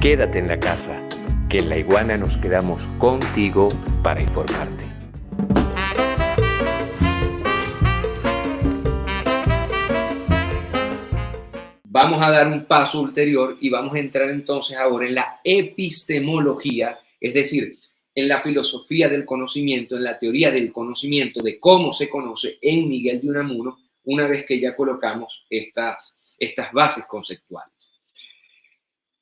Quédate en la casa, que en La Iguana nos quedamos contigo para informarte. Vamos a dar un paso ulterior y vamos a entrar entonces ahora en la epistemología, es decir, en la filosofía del conocimiento, en la teoría del conocimiento, de cómo se conoce en Miguel de Unamuno, una vez que ya colocamos estas bases conceptuales.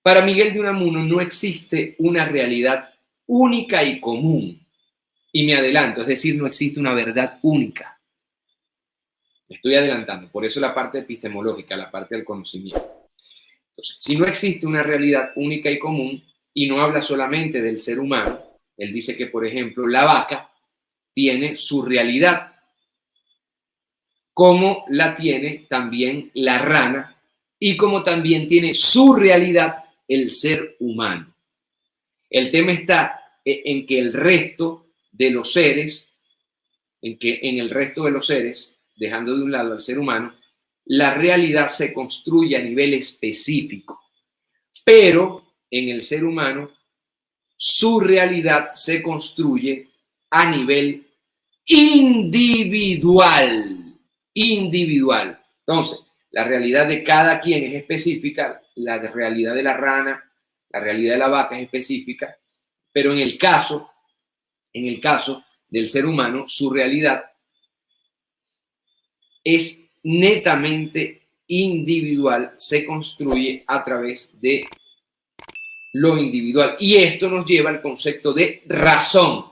Para Miguel de Unamuno no existe una realidad única y común. Y me adelanto, es decir, no existe una verdad única. Me estoy adelantando, por eso la parte epistemológica, la parte del conocimiento. Entonces, si no existe una realidad única y común, y no habla solamente del ser humano, él dice que, por ejemplo, la vaca tiene su realidad, como la tiene también la rana, y como también tiene su realidad el ser humano. El tema está en que el resto de los seres, en el resto de los seres, dejando de un lado al ser humano, la realidad se construye a nivel específico. Pero en el ser humano, su realidad se construye a nivel individual. Individual. Entonces, la realidad de cada quien es específica, la realidad de la rana, la realidad de la vaca es específica, pero en el caso del ser humano, su realidad es netamente individual, se construye a través de lo individual. Y esto nos lleva al concepto de razón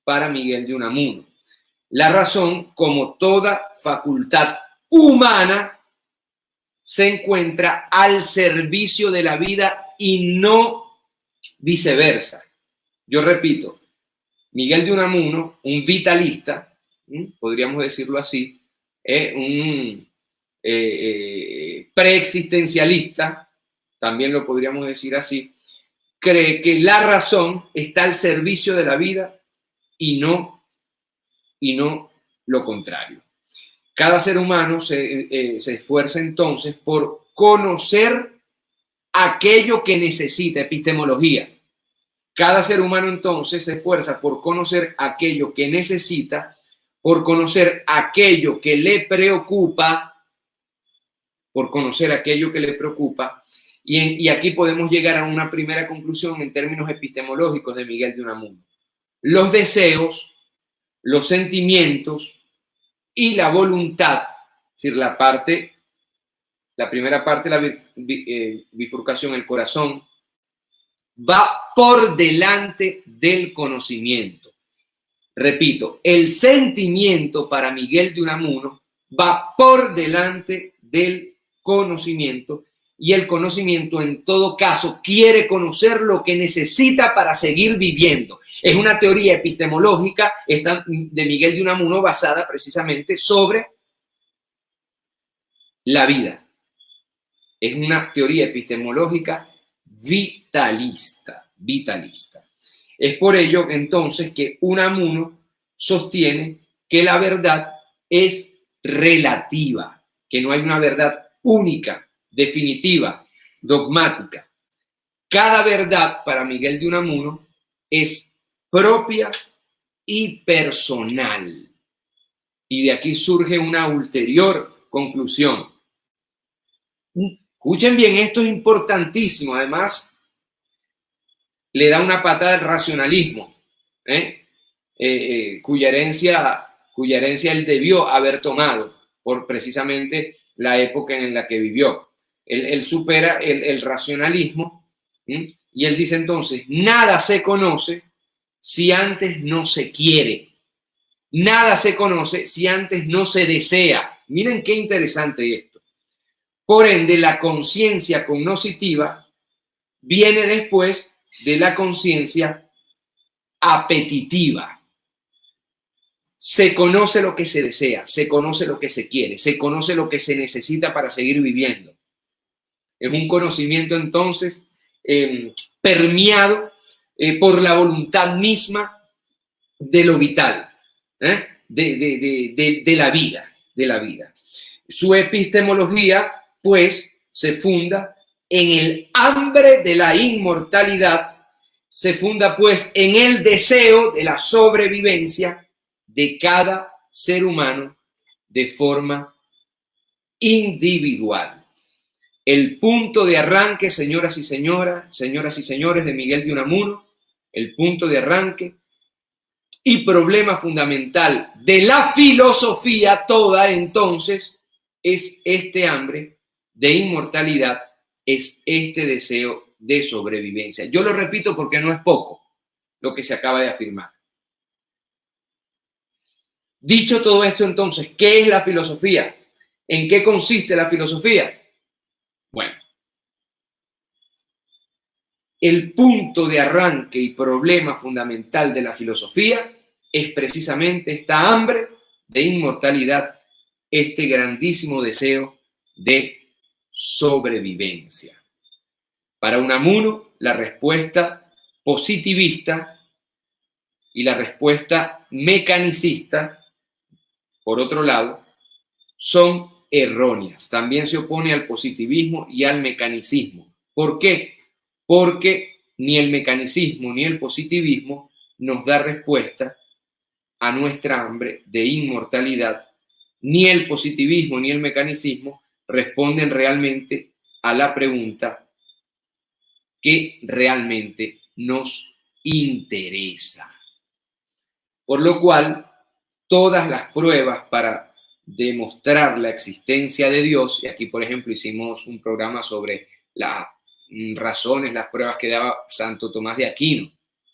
para Miguel de Unamuno. La razón, como toda facultad humana, se encuentra al servicio de la vida y no viceversa. Yo repito, Miguel de Unamuno, un vitalista, podríamos decirlo así, un preexistencialista, también lo podríamos decir así, cree que la razón está al servicio de la vida y no lo contrario. Cada ser humano se esfuerza entonces por conocer aquello que necesita, epistemología. Cada ser humano entonces se esfuerza por conocer aquello que necesita, por conocer aquello que le preocupa, y aquí podemos llegar a una primera conclusión en términos epistemológicos de Miguel de Unamuno. Los deseos, los sentimientos y la voluntad, es decir, la primera parte, la bifurcación, el corazón, va por delante del conocimiento. Repito, el sentimiento para Miguel de Unamuno va por delante del conocimiento, y el conocimiento en todo caso quiere conocer lo que necesita para seguir viviendo. Es una teoría epistemológica de Miguel de Unamuno basada precisamente sobre la vida. Es una teoría epistemológica vitalista. Es por ello entonces que Unamuno sostiene que la verdad es relativa, que no hay una verdad única, definitiva, dogmática. Cada verdad para Miguel de Unamuno es propia y personal. Y de aquí surge una ulterior conclusión. Escuchen bien, esto es importantísimo. Además, le da una patada al racionalismo, cuya herencia él debió haber tomado por precisamente la época en la que vivió. Él supera el racionalismo, y él dice entonces, nada se conoce si antes no se quiere. Nada se conoce si antes no se desea. Miren qué interesante esto. Por ende, la conciencia cognoscitiva viene después de la conciencia apetitiva. Se conoce lo que se desea, se conoce lo que se quiere, se conoce lo que se necesita para seguir viviendo. Es un conocimiento entonces permeado por la voluntad misma de lo vital, de la vida. Su epistemología, pues, se funda en el hambre de la inmortalidad, se funda pues en el deseo de la sobrevivencia de cada ser humano de forma individual. El punto de arranque, señoras y señores, de Miguel de Unamuno, el punto de arranque y problema fundamental de la filosofía toda, entonces, es este hambre de inmortalidad, es este deseo de sobrevivencia. Yo lo repito porque no es poco lo que se acaba de afirmar. Dicho todo esto, entonces, ¿qué es la filosofía? ¿En qué consiste la filosofía? Bueno, el punto de arranque y problema fundamental de la filosofía es precisamente esta hambre de inmortalidad, este grandísimo deseo de sobrevivencia. Para Unamuno, la respuesta positivista y la respuesta mecanicista, por otro lado, son erróneas. También se opone al positivismo y al mecanicismo. ¿Por qué? Porque ni el mecanicismo ni el positivismo nos da respuesta a nuestra hambre de inmortalidad. Ni el positivismo ni el mecanicismo responden realmente a la pregunta que realmente nos interesa. Por lo cual, todas las pruebas para demostrar la existencia de Dios, y aquí por ejemplo hicimos un programa sobre las razones, las pruebas que daba Santo Tomás de Aquino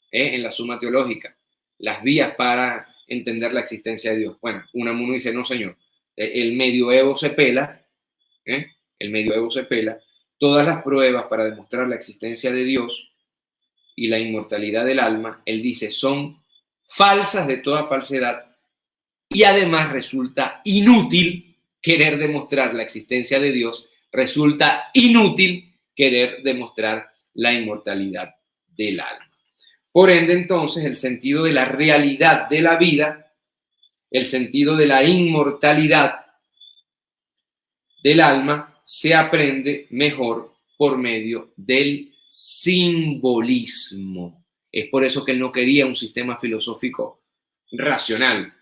en la Suma Teológica, las vías para entender la existencia de Dios. Bueno, Unamuno dice, no señor, el medioevo se pela, el medioevo se pela, todas las pruebas para demostrar la existencia de Dios y la inmortalidad del alma, él dice, son falsas de toda falsedad y además resulta inútil querer demostrar la existencia de Dios, resulta inútil querer demostrar la inmortalidad del alma. Por ende, entonces, el sentido de la realidad de la vida, el sentido de la inmortalidad del alma, se aprende mejor por medio del simbolismo. Es por eso que él no quería un sistema filosófico racional.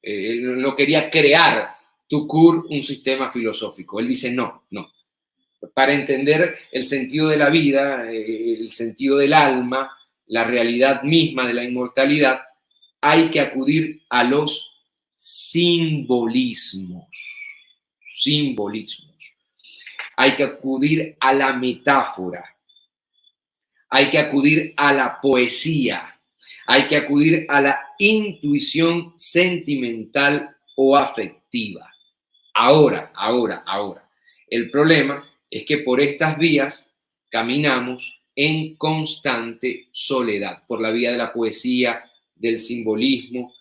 Él no quería crear Tucur un sistema filosófico. Él dice, no. Para entender el sentido de la vida, el sentido del alma, la realidad misma de la inmortalidad, hay que acudir a los simbolismos. Hay que acudir a la metáfora. Hay que acudir a la poesía. Hay que acudir a la intuición sentimental o afectiva. Ahora. El problema es que por estas vías caminamos en constante soledad, por la vía de la poesía, del simbolismo,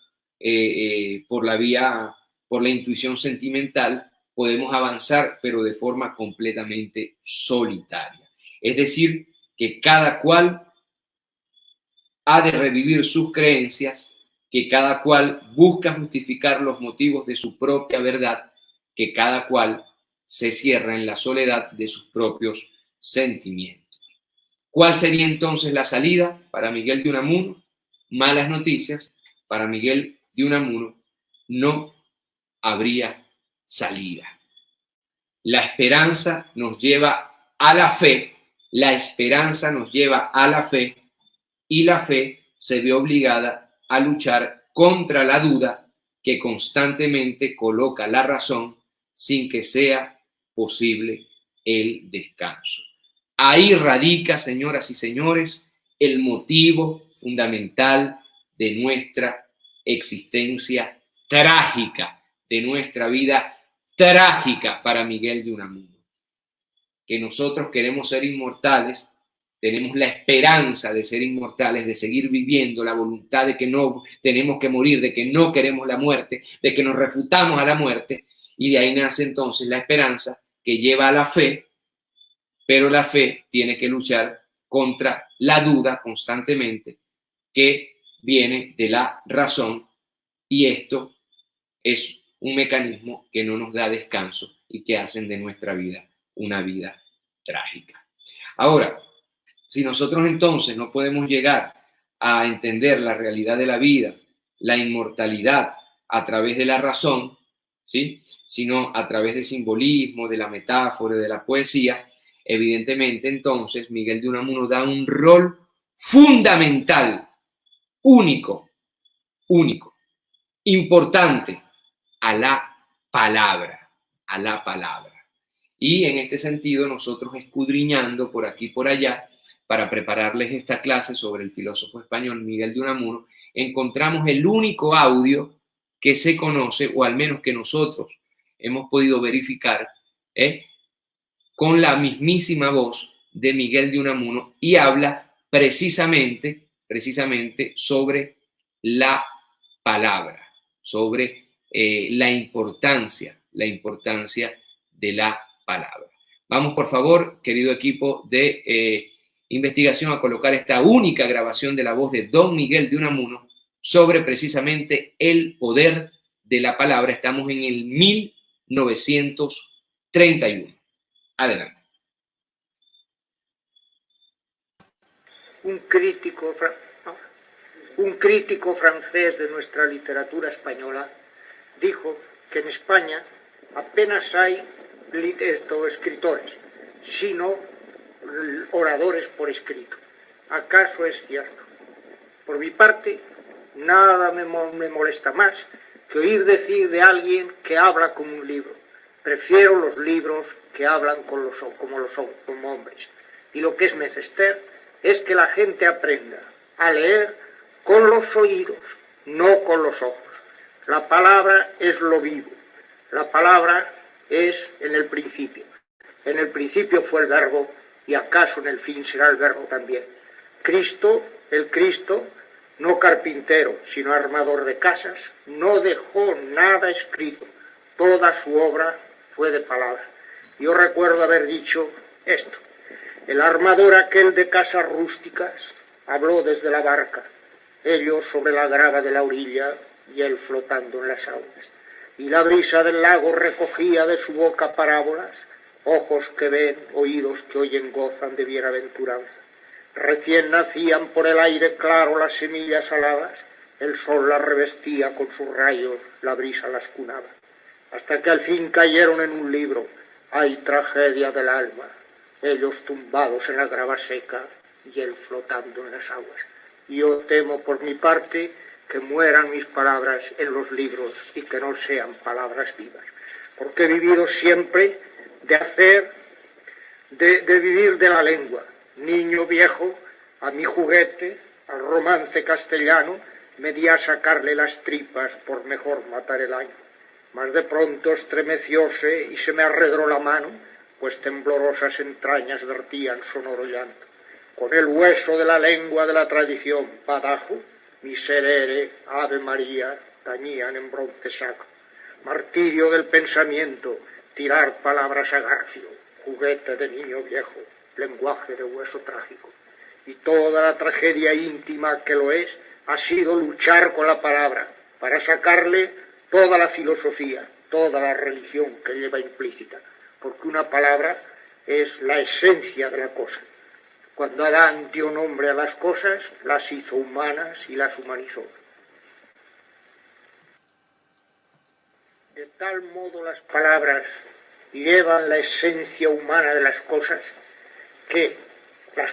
por la intuición sentimental, podemos avanzar, pero de forma completamente solitaria. Es decir, que cada cual ha de revivir sus creencias, que cada cual busca justificar los motivos de su propia verdad, que cada cual se cierra en la soledad de sus propios sentimientos. ¿Cuál sería entonces la salida para Miguel de Unamuno? Malas noticias, para Miguel de Unamuno no habría salida. La esperanza nos lleva a la fe, la esperanza nos lleva a la fe y la fe se ve obligada a luchar contra la duda que constantemente coloca la razón sin que sea posible el descanso. Ahí radica, señoras y señores, el motivo fundamental de nuestra existencia trágica, de nuestra vida trágica para Miguel de Unamuno. Que nosotros queremos ser inmortales, tenemos la esperanza de ser inmortales, de seguir viviendo, la voluntad de que no tenemos que morir, de que no queremos la muerte, de que nos refutamos a la muerte, y de ahí nace entonces la esperanza que lleva a la fe, pero la fe tiene que luchar contra la duda constantemente que viene de la razón, y esto es un mecanismo que no nos da descanso y que hacen de nuestra vida una vida trágica. Ahora, si nosotros entonces no podemos llegar a entender la realidad de la vida, la inmortalidad a través de la razón, ¿sí?, sino a través de simbolismo, de la metáfora, de la poesía, evidentemente entonces Miguel de Unamuno da un rol fundamental, único, importante a la palabra, Y en este sentido nosotros escudriñando por aquí y por allá para prepararles esta clase sobre el filósofo español Miguel de Unamuno, encontramos el único audio que se conoce, o al menos que nosotros hemos podido verificar, con la mismísima voz de Miguel de Unamuno, y habla precisamente sobre la palabra, sobre la importancia de la palabra. Vamos, por favor, querido equipo de investigación, a colocar esta única grabación de la voz de don Miguel de Unamuno sobre precisamente el poder de la palabra. Estamos en el 1931. Adelante. Un crítico francés de nuestra literatura española dijo que en España apenas hay escritores, sino oradores por escrito. ¿Acaso es cierto? Por mi parte, nada me molesta más que oír decir de alguien que habla como un libro. Prefiero los libros que hablan como hombres. Y lo que es menester es que la gente aprenda a leer con los oídos, no con los ojos. La palabra es lo vivo. La palabra es en el principio. En el principio fue el verbo, y acaso en el fin será el verbo también. Cristo, el Cristo, no carpintero, sino armador de casas, no dejó nada escrito. Toda su obra fue de palabra. Yo recuerdo haber dicho esto: el armador aquel de casas rústicas habló desde la barca, ellos sobre la grava de la orilla y él flotando en las aguas. Y la brisa del lago recogía de su boca parábolas, ojos que ven, oídos que oyen gozan de bienaventuranza. Recién nacían por el aire claro las semillas aladas, el sol las revestía con sus rayos, la brisa las cunaba. Hasta que al fin cayeron en un libro, hay tragedia del alma, ellos tumbados en la grava seca y él flotando en las aguas. Yo temo por mi parte que mueran mis palabras en los libros y que no sean palabras vivas, porque he vivido siempre de vivir de la lengua. Niño viejo, a mi juguete, al romance castellano, me di a sacarle las tripas por mejor matar el año. Mas de pronto estremecióse y se me arredró la mano, pues temblorosas entrañas vertían sonoro llanto. Con el hueso de la lengua de la tradición, badajo, miserere, ave María, tañían en bronce sacro. Martirio del pensamiento, tirar palabras a garfio, juguete de niño viejo, lenguaje de hueso trágico. Y toda la tragedia íntima que lo es, ha sido luchar con la palabra, para sacarle toda la filosofía, toda la religión que lleva implícita, porque una palabra es la esencia de la cosa. Cuando Adán dio nombre a las cosas, las hizo humanas y las humanizó. De tal modo las palabras llevan la esencia humana de las cosas que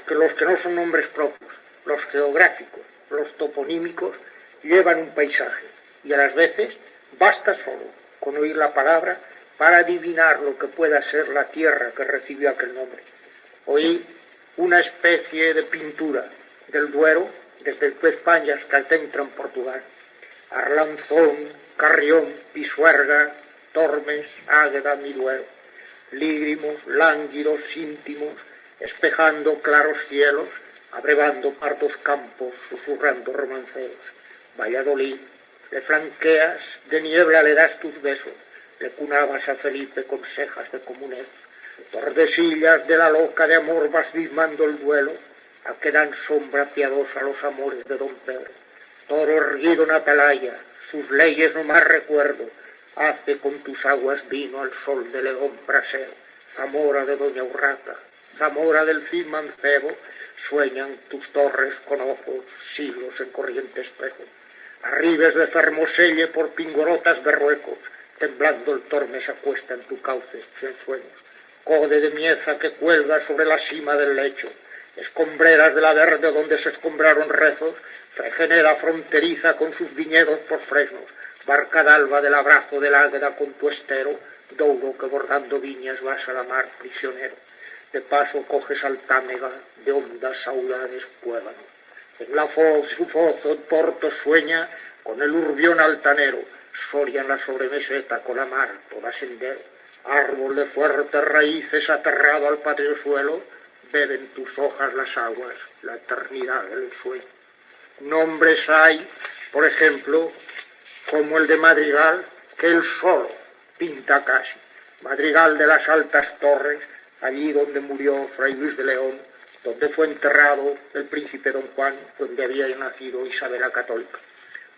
los que no son nombres propios, los geográficos, los toponímicos, llevan un paisaje, y a las veces basta solo con oír la palabra para adivinar lo que pueda ser la tierra que recibió aquel nombre. Oí una especie de pintura del Duero desde España hasta el centro en Portugal. Arlanzón, Carrión, Pisuerga, Tormes, Águeda, Miduero, lígrimos, lánguidos, íntimos, espejando claros cielos, abrevando pardos campos, susurrando romanceros. Valladolid, le flanqueas, de niebla le das tus besos, le cunabas a Felipe con cejas de comunero. Tordesillas de la loca de amor vas bismando el duelo, a que dan sombra piadosa los amores de don Pedro. Toro erguido en Atalaya, sus leyes no más recuerdo, hace con tus aguas vino al sol de León brasero. Zamora de doña Urraca, Zamora del Cid Mancebo, sueñan tus torres con ojos, siglos en corriente espejo. Arribes de Fermoselle por Pingorotas berruecos, temblando el Tormes se acuesta en tu cauce sin sueños. Code de Mieza que cuelga sobre la cima del lecho, escombreras de la verde donde se escombraron rezos, Fregenera fronteriza con sus viñedos por fresnos, barca d'alba del abrazo del águeda con tu estero, Douro que bordando viñas vas a la mar prisionero. De paso coges Altámega, de hondas saudades cuébano. En la foz, su fozo, en Porto sueña, con el urbión altanero, Soria en la sobremeseta, con la mar, toda sendero. Árbol de fuertes raíces aterrado al patrio suelo, beben tus hojas las aguas, la eternidad del sueño. Nombres hay, por ejemplo, como el de Madrigal, que él solo pinta casi. Madrigal de las altas torres, allí donde murió Fray Luis de León, donde fue enterrado el príncipe Don Juan, donde había nacido Isabel la Católica.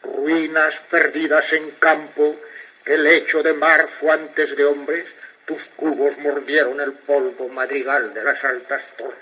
Ruinas perdidas en campo, que el lecho de mar fue antes de hombres, tus cubos mordieron el polvo, Madrigal de las altas torres.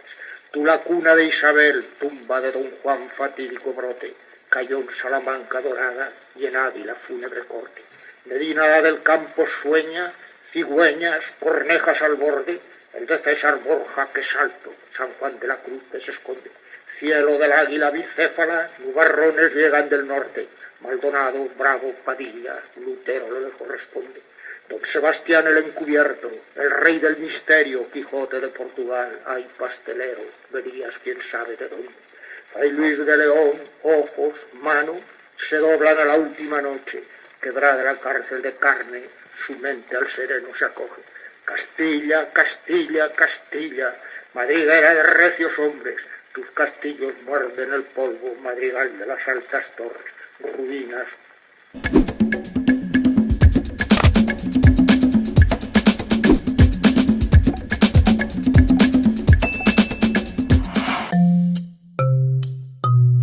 Tú la cuna de Isabel, tumba de Don Juan, fatídico brote, cayó en Salamanca dorada y en Ávila fúnebre corte. Medina la del Campo sueña, cigüeñas, cornejas al borde, el de César Borja que salto, San Juan de la Cruz que se esconde. Cielo del águila bicéfala, nubarrones llegan del norte, Maldonado, Bravo, Padilla, Lutero le corresponde. Don Sebastián el encubierto, el rey del misterio, Quijote de Portugal, ay pastelero, verías quién sabe de dónde. Fray Luis de León, ojos, mano, se doblan a la última noche, quebrada la cárcel de carne, su mente al sereno se acoge. Castilla, Castilla, Castilla, madriguera de recios hombres, tus castillos muerden el polvo, Madrigal de las altas torres, ruinas.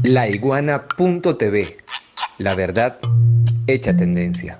Laiguana.tv. La verdad hecha tendencia.